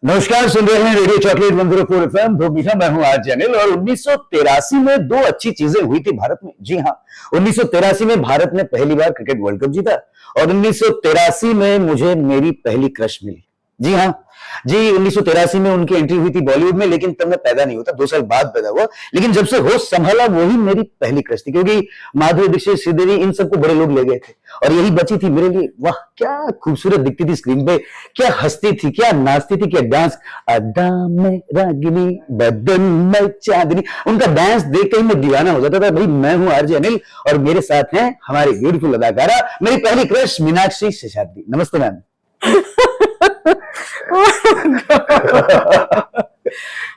नमस्कार, सुन रहे हैं रेडियो चॉकलेट 104 एफएम। दो मीठा, मैं हूं आरजे अनिल। और 1983 में दो अच्छी चीजें हुई थी भारत में। जी हां, 1983 में भारत ने पहली बार क्रिकेट वर्ल्ड कप जीता और 1983 में मुझे मेरी पहली क्रश मिली। जी हां जी, 1983 में उनकी एंट्री हुई थी बॉलीवुड में, लेकिन तब मैं पैदा नहीं होता, 2 साल बाद पैदा हुआ। लेकिन जब से होश संभाला वही मेरी पहली क्रश थी, क्योंकि माधुरी दीक्षित, श्रीदेवी, इन सबको बड़े लोग ले गए थे और यही बची थी मेरे लिए। वाह, क्या खूबसूरत दिखती थी स्क्रीन पे, क्या हंसती थी, क्या नाचती थी, क्या डांस। अदा में रागिनी, बदन में चांदनी, उनका डांस देख के ही मैं दीवाना हो जाता था। भाई, मैं हूं आरजे अनिल और मेरे साथ हैं हमारी ब्यूटीफुल अदाकारा, मेरी पहली क्रश मीनाक्षी शेषाद्री। नमस्ते ma'am.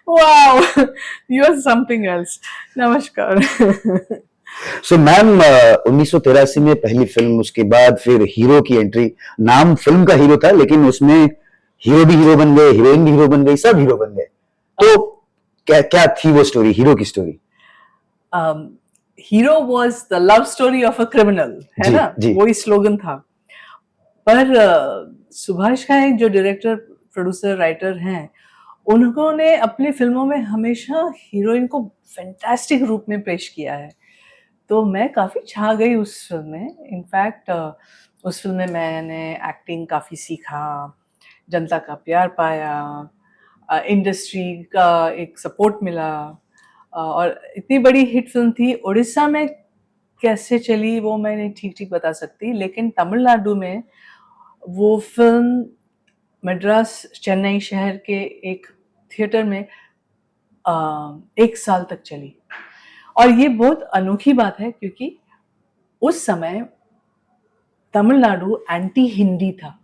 Wow, you are something else. नमस्कार। सो मैम, 1983 में पहली फिल्म, उसके बाद फिर हीरो की एंट्री। नाम फिल्म का हीरो था, लेकिन उसमें हीरो भी हीरो बन गए, हीरोइन भी हीरो बन गई, सब हीरो बन गए। तो क्या क्या थी वो स्टोरी, हीरो की story? Hero was the love story of a criminal, है जी, ना? जी। वही स्लोगन था। पर सुभाष घाई जो डायरेक्टर, प्रोड्यूसर, राइटर हैं, उन्होंने अपनी फिल्मों में हमेशा हीरोइन को फैंटास्टिक रूप में पेश किया है। तो मैं काफ़ी छा गई उस फिल्म में। इनफैक्ट उस फिल्म में मैंने एक्टिंग काफ़ी सीखा, जनता का प्यार पाया, इंडस्ट्री का एक सपोर्ट मिला। और इतनी बड़ी हिट फिल्म थी। उड़ीसा में कैसे चली वो मैं नहीं ठीक बता सकती, लेकिन तमिलनाडु में वो फिल्म मद्रास, चेन्नई शहर के एक थिएटर में 1 साल तक चली। और ये बहुत अनोखी बात है, क्योंकि उस समय तमिलनाडु एंटी हिंदी था।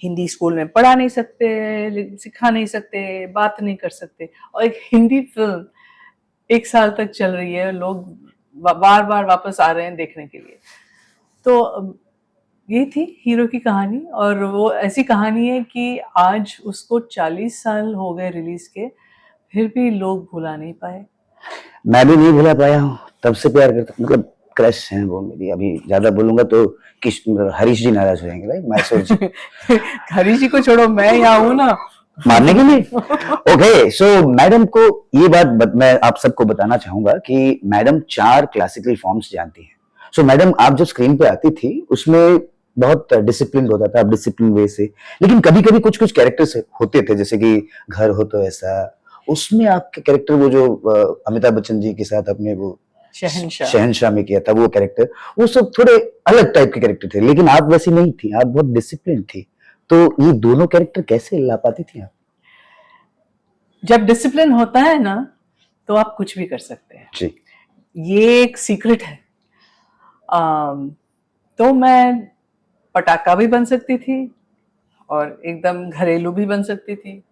हिंदी स्कूल में पढ़ा नहीं सकते, सिखा नहीं सकते, बात नहीं कर सकते, और एक हिंदी फिल्म 1 साल तक चल रही है, लोग बार बार वापस आ रहे हैं देखने के लिए। तो ये थी हीरो की कहानी। और वो ऐसी कहानी है कि आज उसको 40 साल हो गए रिलीज के, फिर भी लोग भुला नहीं पाए। मैं भी नहीं भुला पाया हूँ, तब से प्यार करता, मतलब क्रश हैं वो मेरी। अभी ज्यादा बोलूंगा तो हरीश जी नाराज हो जाएंगे, राइट? मैसूर जी। हरीश जी को छोड़ो, मैं यहाँ हूँ ना मारने के लिए। ओके, सो मैडम को ये बात मैं आप सबको बताना चाहूंगा कि मैडम 4 क्लासिकल फॉर्म्स जानती हैं। सो मैडम, आप जब स्क्रीन पे आती थी उसमें बहुत डिसिप्लिन होता था, डिसिप्लिन वे से। लेकिन कभी कभी कुछ कुछ कैरेक्टर्स होते थे, जैसे कि घर हो तो ऐसा, उसमें आपके कैरेक्टर, वो जो अमिताभ बच्चन जी के साथ अपने वो शहनशाह में किया था वो कैरेक्टर, वो सब थोड़े अलग टाइप के कैरेक्टर थे। लेकिन आप वैसी नहीं थी, आप बहुत डिसिप्लिन थी। तो ये दोनों कैरेक्टर कैसे ला पाती थी आप? जब डिसिप्लिन होता है ना, तो आप कुछ भी कर सकते हैं जी। ये एक सीक्रेट है। तो मैं पटाखा भी बन सकती थी और एकदम घरेलू भी बन सकती थी।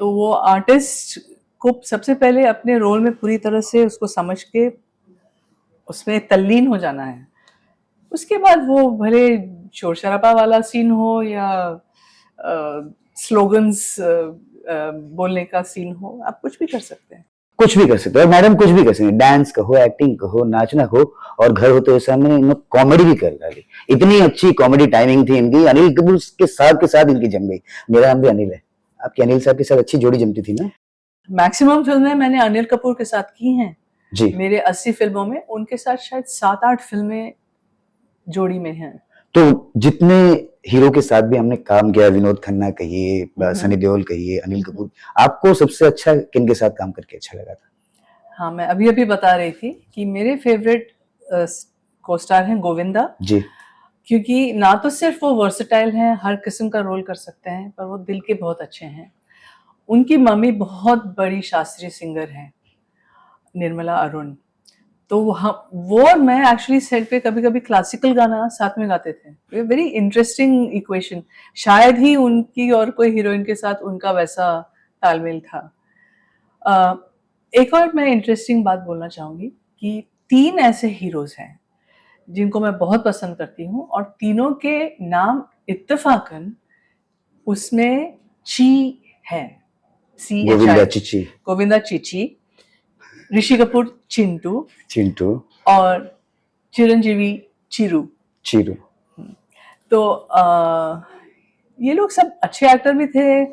तो वो आर्टिस्ट को सबसे पहले अपने रोल में पूरी तरह से उसको समझ के उसमें तल्लीन हो जाना है। उसके बाद वो भले शोर शराबा वाला सीन हो या स्लोगन्स बोलने का सीन हो, आप कुछ भी कर सकते हैं। कुछ भी कर सकते हो, और मैडम कुछ भी कर सकते हैं। डांस कहो, एक्टिंग कहो, नाचना कहो, और घर होते हुए सामने कॉमेडी भी कर डाली। इतनी अच्छी कॉमेडी टाइमिंग थी इनकी। अनिल कपूर के साथ इनकी जम गई। मेरा नाम भी अनिल है। आपकी अनिल साहब के साथ अच्छी जोड़ी जमती थी ना? मैक्सिमम फिल्में मैंने अनिल कपूर के साथ की हैं। जी। मेरे 80 फिल्मों में उनके साथ शायद 7-8 फिल्में जोड़ी में हैं। तो जितने हीरो के साथ भी हमने काम किया, विनोद खन्ना कहिए, सनी देओल कहिए, अनिल कपूर, आपको सबसे अच्छा किन के साथ काम करके अच्छा लगा था? हाँ, मैं अभी बता रही थी कि मेरे फेवरेट को स्टार हैं गोविंदा जी। क्योंकि ना तो सिर्फ वो वर्सेटाइल हैं, हर किस्म का रोल कर सकते हैं, पर वो दिल के बहुत अच्छे हैं। उनकी मम्मी बहुत बड़ी शास्त्रीय सिंगर हैं, निर्मला अरुण। तो वो और मैं एक्चुअली सेट पे कभी-कभी क्लासिकल गाना साथ में गाते थे। Very interesting equation. शायद ही उनकी और कोई हीरोइन के साथ उनका वैसा तालमेल था। एक और मैं इंटरेस्टिंग बात बोलना चाहूँगी कि 3 ऐसे हीरोज़ हैं जिनको मैं बहुत पसंद करती हूँ, और तीनों के नाम इत्तेफाकन उसमें ची है। गोविंदा CHI, चिची। गोविंदा चीची, ऋषि कपूर चिंटू चिंटू। और चिरंजीवी चिरू। चीरू। तो ये लोग सब अच्छे एक्टर भी थे,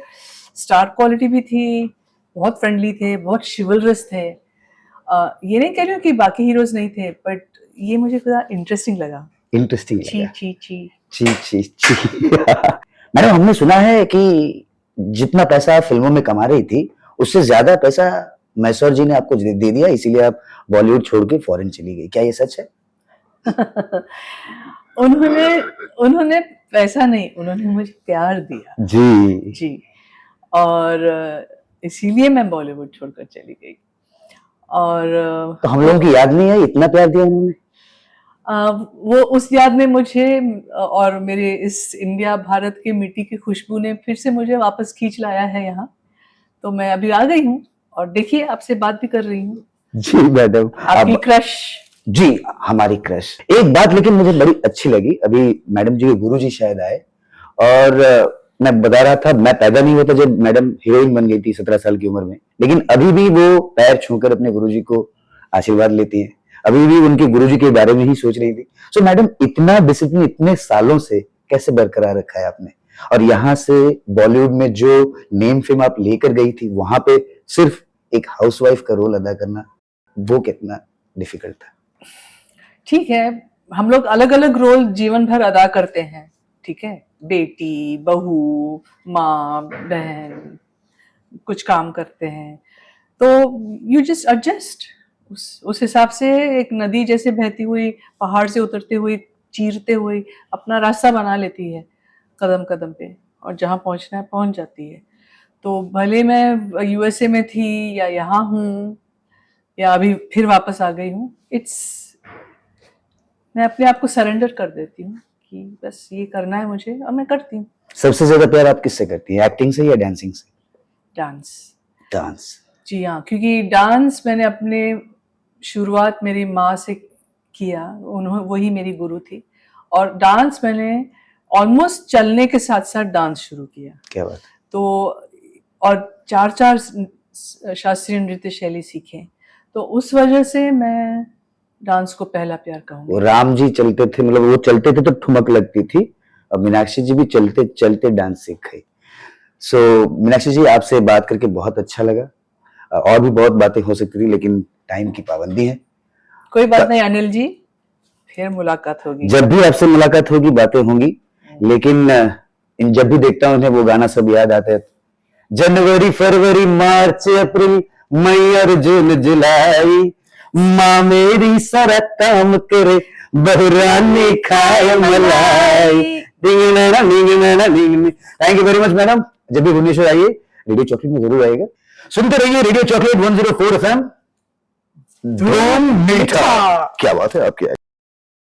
स्टार क्वालिटी भी थी, बहुत फ्रेंडली थे, बहुत शिवलरस थे। ये नहीं कह रही हूँ कि बाकी हीरोज नहीं थे, बट ये मुझे थोड़ा इंटरेस्टिंग लगा। इंटरेस्टिंग ची लगा। ची ची। ची ची ची। मैडम, हमने सुना है कि जितना पैसा आप फिल्मों में कमा रही थी, उससे ज्यादा पैसा मैसूर जी ने आपको दे दिया, इसीलिए आप बॉलीवुड छोड़ के फॉरेन चली गई। क्या ये सच है? उन्होंने उन्होंने पैसा नहीं, उन्होंने मुझे प्यार दिया जी। जी। और इसीलिए मैं बॉलीवुड छोड़कर चली गई। और तो हम लोगों की याद नहीं है इतना प्यार दिया उन्होंने? वो उस याद में मुझे और मेरे इस इंडिया भारत की मिट्टी की खुशबू ने फिर से मुझे वापस खींच लाया है यहाँ। तो मैं अभी आ गई हूँ और देखिए आपसे बात भी कर रही हूँ। जी मैडम, आपकी क्रश। जी, हमारी क्रश। एक बात लेकिन मुझे बड़ी अच्छी लगी, अभी मैडम जी के गुरुजी शायद आए और मैं बता रहा था, मैं पैदा नहीं हुआ था जब मैडम हीरोइन बन गई थी 17 साल की उम्र में, लेकिन अभी भी वो पैर छूकर अपने गुरुजी को आशीर्वाद लेती हैं, अभी भी उनके गुरुजी के बारे में ही सोच रही थी। सो मैडम, इतना डिसिप्लिन इतने सालों से कैसे बरकरार रखा है आपने? और यहाँ से बॉलीवुड में जो नेम फेम आप लेकर गई थी, वहां पे सिर्फ एक हाउसवाइफ का रोल अदा करना, वो कितना डिफिकल्ट था? ठीक है, हम लोग अलग अलग रोल जीवन भर अदा करते हैं, ठीक है, बेटी, बहू, माँ, बहन, कुछ काम करते हैं, तो यू जस्ट एडजस्ट। उस हिसाब से एक नदी जैसे बहती हुई, पहाड़ से उतरते हुए, चीरते हुए अपना रास्ता बना लेती है कदम कदम पे, और जहाँ पहुँचना है पहुँच जाती है। तो भले मैं यूएसए में थी या यहाँ हूँ या अभी फिर वापस आ गई हूँ, मैं अपने आप को सरेंडर कर देती हूँ कि बस ये करना है मुझे और मैं करती हूँ। सबसे ज्यादा प्यार आप किससे करती हैं, एक्टिंग से या डांसिंग से? डांस। डांस। जी हाँ, क्योंकि डांस मैंने अपने शुरुआत मेरी माँ से किया, उन्होंने वही मेरी गुरु थी, और डांस मैंने ऑलमोस्ट चलने के साथ साथ डांस शुरू किया। क्या बात। तो और 4 शास्त्रीय नृत्य शैली सीखे, तो उस वजह से मैं डांस को पहला प्यार कहूँगी। वो राम जी चलते थे, मतलब वो चलते थे तो ठुमक लगती थी, और मीनाक्षी जी भी चलते चलते डांस सीख गई। सो मीनाक्षी जी, आपसे बात करके बहुत अच्छा लगा, और भी बहुत बातें हो सकती थी लेकिन टाइम की पाबंदी है। कोई बात नहीं अनिल जी, फिर मुलाकात होगी। जब भी आपसे मुलाकात होगी बातें होंगी, लेकिन इन जब भी देखता हूँ उन्हें वो गाना सब याद आता है, जनवरी फरवरी मार्च अप्रैल मई और जून जुलाई, माँ मेरी सारा काम करे, बहुरानी खाए मलाई। Thank you very much madam, जब भी भुवनेश्वर आइए रेडियो चॉकलेट में जरूर आइएगा। सुनते रहिए रेडियो चॉकलेट 104 FM, धूम मीठा। क्या बात है आपकी।